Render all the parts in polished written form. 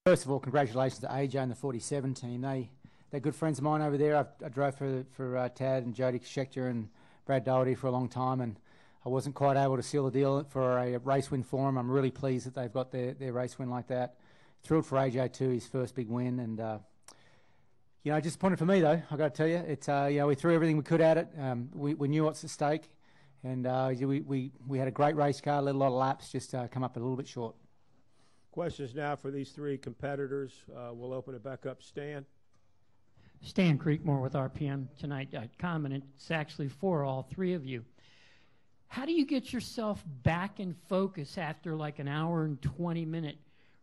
First of all, congratulations to AJ and the 47 team. They're good friends of mine over there. I drove for Tad and Jody Schechter and Brad Doherty for a long time, and I wasn't quite able to seal the deal for a race win for them. I'm really pleased that they've got their race win like that. Thrilled for AJ too, his first big win, and disappointed for me though. I got to tell you, it's we threw everything we could at it. We knew what's at stake, and we had a great race car, led a lot of laps, just come up a little bit short. Questions now for these three competitors. We'll open it back up. Stan Creekmore with RPMTonight.com, and it's actually for all three of you. How do you get yourself back in focus after like an hour and 20-minute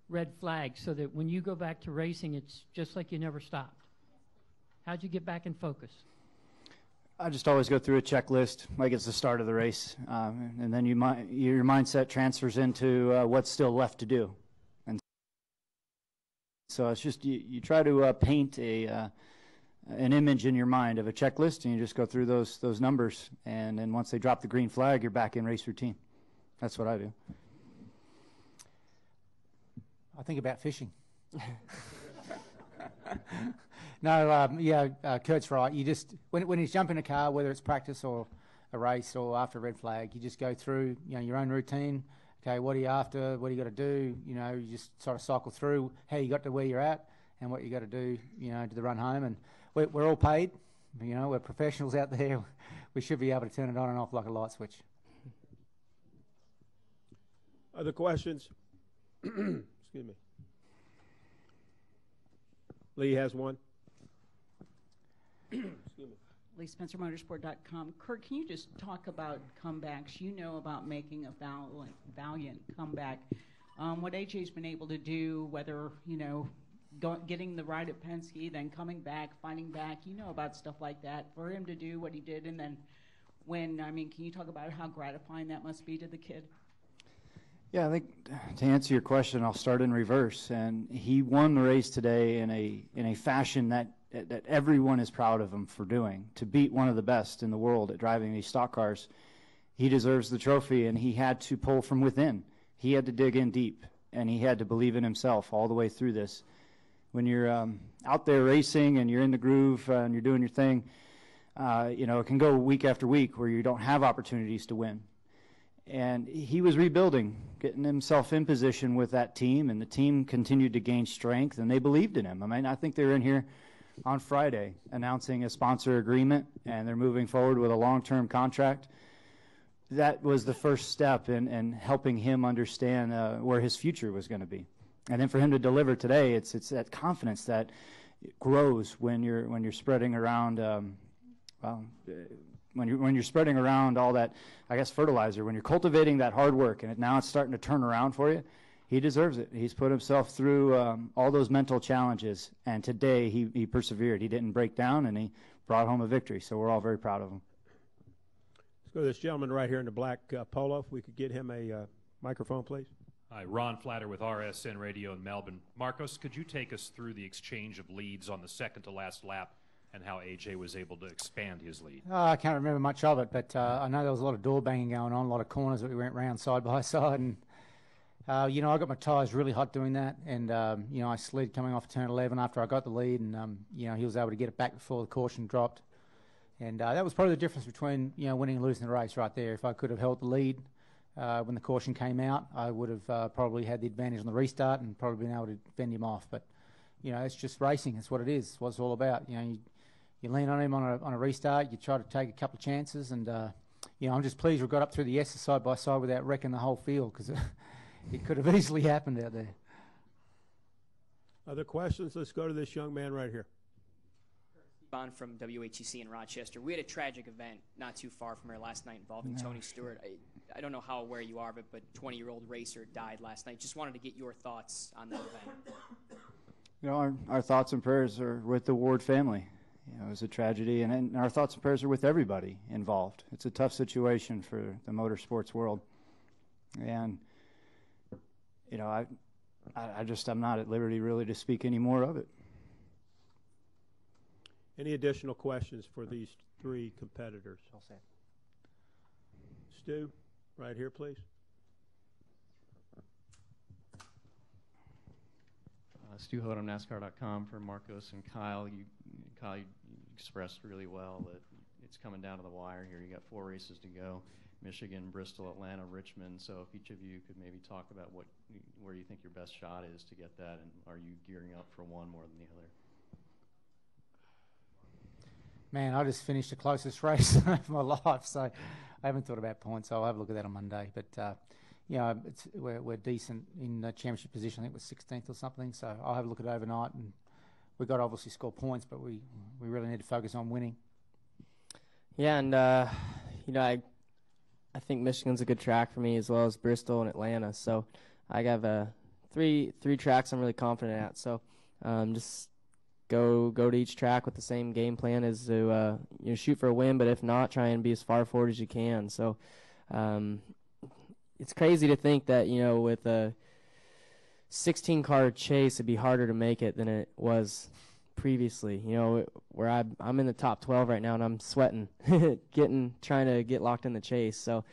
red flag so that when you go back to racing, it's just like you never stopped? How'd you get back in focus? I just always go through a checklist like it's the start of the race, and then your mindset transfers into what's still left to do. And so it's just you try to paint an image in your mind of a checklist, and you just go through those numbers, and then once they drop the green flag, you're back in race routine. That's what I do. I think about fishing. No, Kurt's right. You just when you jump in a car, whether it's practice or a race or after a red flag, you just go through your own routine. Okay, what are you after? What do you got to do? You just sort of cycle through how you got to where you're at and what you got to do. To the run home. And we're all paid. We're professionals out there. We should be able to turn it on and off like a light switch. Other questions? Excuse me. Lee has one. Excuse me. Lee Spencer, Motorsport.com. Kurt, can you just talk about comebacks? You know about making a valiant comeback. What AJ's been able to do, whether, getting the ride at Penske, then coming back, fighting back, about stuff like that. For him to do what he did, and then can you talk about how gratifying that must be to the kid? Yeah, I think to answer your question, I'll start in reverse. And he won the race today in a fashion that everyone is proud of him for doing. To beat one of the best in the world at driving these stock cars, he deserves the trophy, and he had to pull from within. He had to dig in deep, and he had to believe in himself all the way through this. When you're out there racing and you're in the groove and you're doing your thing, it can go week after week where you don't have opportunities to win. And he was rebuilding, getting himself in position with that team, and the team continued to gain strength, and they believed in him. I think they were in here on Friday announcing a sponsor agreement, and they're moving forward with a long-term contract. That was the first step in helping him understand where his future was going to be. And then for him to deliver today, it's that confidence that grows when you're spreading around when you're spreading around all that, I guess, fertilizer, when you're cultivating that hard work, and now it's starting to turn around for you, he deserves it. He's put himself through all those mental challenges, and today he persevered. He didn't break down, and he brought home a victory, so we're all very proud of him. Let's go to this gentleman right here in the black polo. If we could get him a microphone, please. Hi, Ron Flatter with RSN Radio in Melbourne. Marcos, could you take us through the exchange of leads on the second-to-last lap and how AJ was able to expand his lead? I can't remember much of it, but I know there was a lot of door banging going on, a lot of corners that we went round side by side, and I got my tyres really hot doing that, and I slid coming off turn 11 after I got the lead, and he was able to get it back before the caution dropped, and that was probably the difference between winning and losing the race right there. If I could have held the lead when the caution came out, I would have probably had the advantage on the restart and probably been able to fend him off. But it's just racing. It's what it is. It's what it's all about. You lean on him on a restart. You try to take a couple of chances, and I'm just pleased we got up through the S's side by side without wrecking the whole field, because it could have easily happened out there. Other questions? Let's go to this young man right here. Bond from WHEC in Rochester. We had a tragic event not too far from here last night involving Tony Stewart. I don't know how aware you are of it, but 20-year-old racer died last night. Just wanted to get your thoughts on that event. Our thoughts and prayers are with the Ward family. It was a tragedy, and our thoughts and prayers are with everybody involved. It's a tough situation for the motorsports world, and I'm not at liberty really to speak any more of it. Any additional questions for these three competitors? All set. Stu, right here, please. Stu Hodem, NASCAR.com for Marcos and Kyle. Kyle, you expressed really well that it's coming down to the wire here. You got 4 races to go: Michigan, Bristol, Atlanta, Richmond. So if each of you could maybe talk about where you think your best shot is to get that, and are you gearing up for one more than the other? Man, I just finished the closest race of my life, so I haven't thought about points. So I'll have a look at that on Monday. But we're decent in the championship position. I think we're 16th or something. So I'll have a look at it overnight, and we've got to obviously score points, but we really need to focus on winning. Yeah, and I think Michigan's a good track for me, as well as Bristol and Atlanta. So I have three tracks I'm really confident at. So just go to each track with the same game plan as to shoot for a win, but if not, try and be as far forward as you can. So it's crazy to think that with a 16-car chase, it'd be harder to make it than it was previously. Where I'm in the top 12 right now, and I'm sweating, trying to get locked in the chase. So,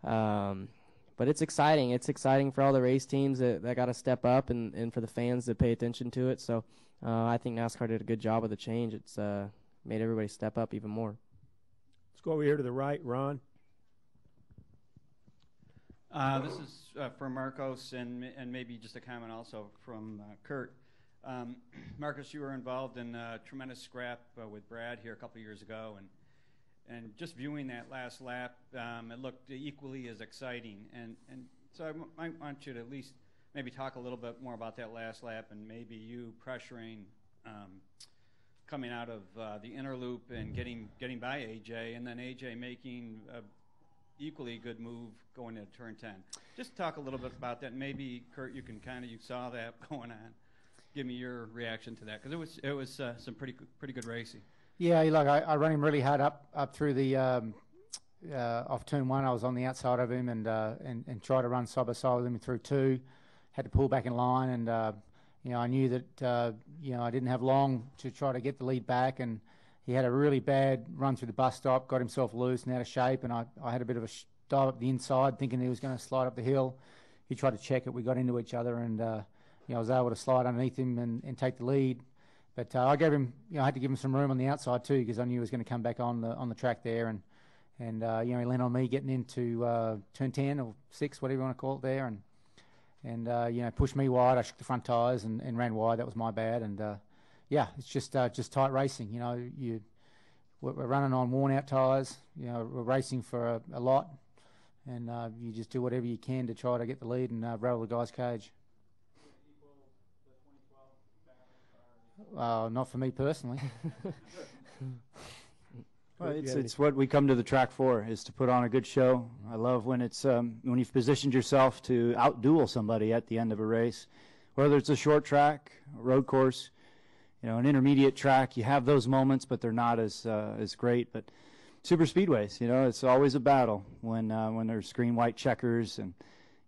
but it's exciting. It's exciting for all the race teams that got to step up, and for the fans that pay attention to it. So. I think NASCAR did a good job with the change. It's made everybody step up even more. Let's go over here to the right, Ron. This is for Marcos, and maybe just a comment also from Kurt. Marcos, you were involved in a tremendous scrap with Brad here a couple of years ago, and just viewing that last lap, it looked equally as exciting. And so I want you to at least maybe talk a little bit more about that last lap, and maybe you pressuring coming out of the inner loop and getting by AJ, and then AJ making a equally good move going into turn 10. Just talk a little bit about that. Maybe Kurt, you saw that going on. Give me your reaction to that, because it was some pretty good racing. Yeah, look, I ran him really hard up through the off turn 1. I was on the outside of him and tried to run side by side with him through 2. Had to pull back in line, and I knew that I didn't have long to try to get the lead back, and he had a really bad run through the bus stop, got himself loose and out of shape, and I had a bit of a dive up the inside, thinking he was going to slide up the hill. He tried to check it. We got into each other, and I was able to slide underneath him and take the lead. But I gave him, I had to give him some room on the outside too, because I knew he was going to come back on the track there, and he landed on me getting into turn 10 or 6, whatever you want to call it there, and pushed me wide. I shook the front tyres and ran wide. That was my bad. And it's just tight racing. We're running on worn-out tyres. We're racing for a lot, and you just do whatever you can to try to get the lead and rattle the guy's cage. Not for me personally. Well, it's what we come to the track for, is to put on a good show. I love when it's when you've positioned yourself to outduel somebody at the end of a race, whether it's a short track, a road course, an intermediate track. You have those moments, but they're not as great. But super speedways, it's always a battle when there's green, white checkers, and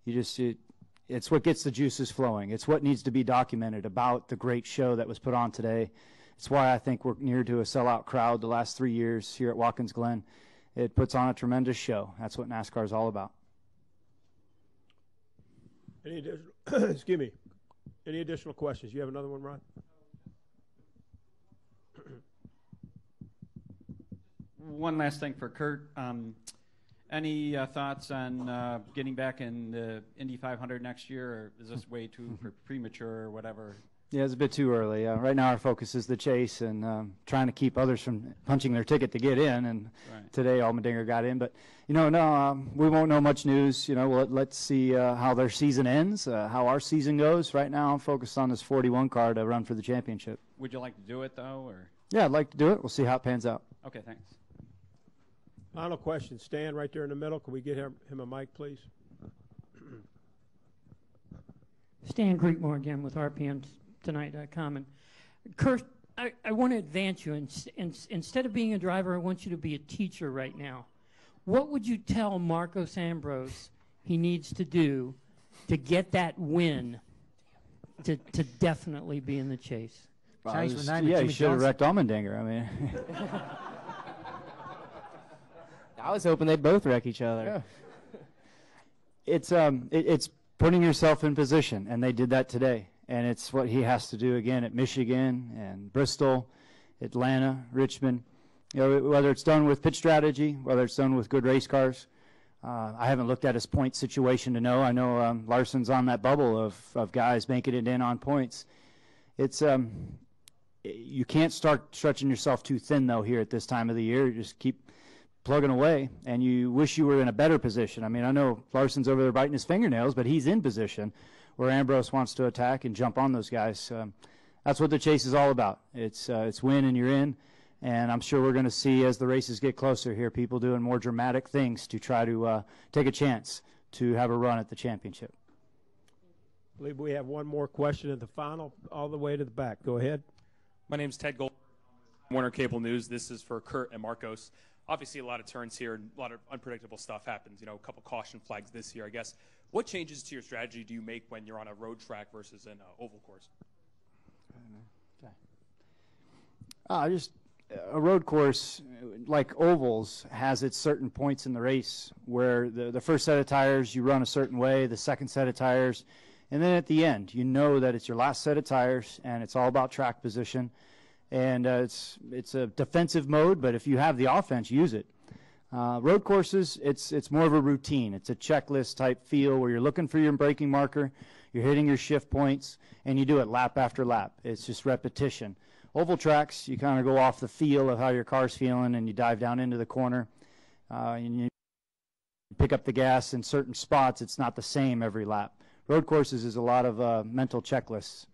it's what gets the juices flowing. It's what needs to be documented about the great show that was put on today. It's why I think we're near to a sellout crowd the last 3 years here at Watkins Glen. It puts on a tremendous show. That's what NASCAR is all about. Any additional questions? You have another one, Ron? One last thing for Kurt. Any thoughts on getting back in the Indy 500 next year, or is this way too premature or whatever? Yeah, it's a bit too early. Right now our focus is the chase and trying to keep others from punching their ticket to get in. And today Allmendinger got in. But, we won't know much news. Let's see how their season ends, how our season goes. Right now I'm focused on this 41 car to run for the championship. Would you like to do it, though? Or? Yeah, I'd like to do it. We'll see how it pans out. Okay, thanks. Final question. Stan, right there in the middle. Can we get him a mic, please? Stan Creekmore again with RPMtonight.com. And Kurt, I want to advance you. Instead of being a driver, I want you to be a teacher right now. What would you tell Marcos Ambrose he needs to do to get that win to definitely be in the chase? Well, you should have wrecked Allmendinger. I mean, I was hoping they'd both wreck each other. Yeah. It's putting yourself in position, and they did that today. and it's what he has to do again at Michigan and Bristol, Atlanta, Richmond. You know, whether it's done with pitch strategy, whether it's done with good race cars. I haven't looked at his point situation to know. I know Larson's on that bubble of guys making it in on points. It's you can't start stretching yourself too thin, though, here at this time of the year. You just keep plugging away, and you wish you were in a better position. I mean, I know Larson's over there biting his fingernails, but he's in position where Ambrose wants to attack and jump on those guys. That's what the chase is all about. It's win and you're in, and I'm sure we're going to see as the races get closer here, people doing more dramatic things to try to take a chance to have a run at the championship. I believe we have one more question in the final, all the way to the back. Go ahead. My name's Ted Gold, Warner Cable News. This is for Kurt and Marcos. Obviously, a lot of turns here, and a lot of unpredictable stuff happens. You know, a couple caution flags this year, I guess. What changes to your strategy do you make when you're on a road track versus an oval course? Just a road course, like ovals, has its certain points in the race where the first set of tires you run a certain way, the second set of tires, and then at the end, you know that it's your last set of tires, and it's all about track position. And it's a defensive mode, but if you have the offense, use it. Road courses, it's more of a routine. It's a checklist type feel where you're looking for your braking marker, you're hitting your shift points, and you do it lap after lap. It's just repetition. Oval tracks, you kind of go off the feel of how your car's feeling, and you dive down into the corner, and you pick up the gas in certain spots. It's not the same every lap. Road courses is a lot of mental checklists.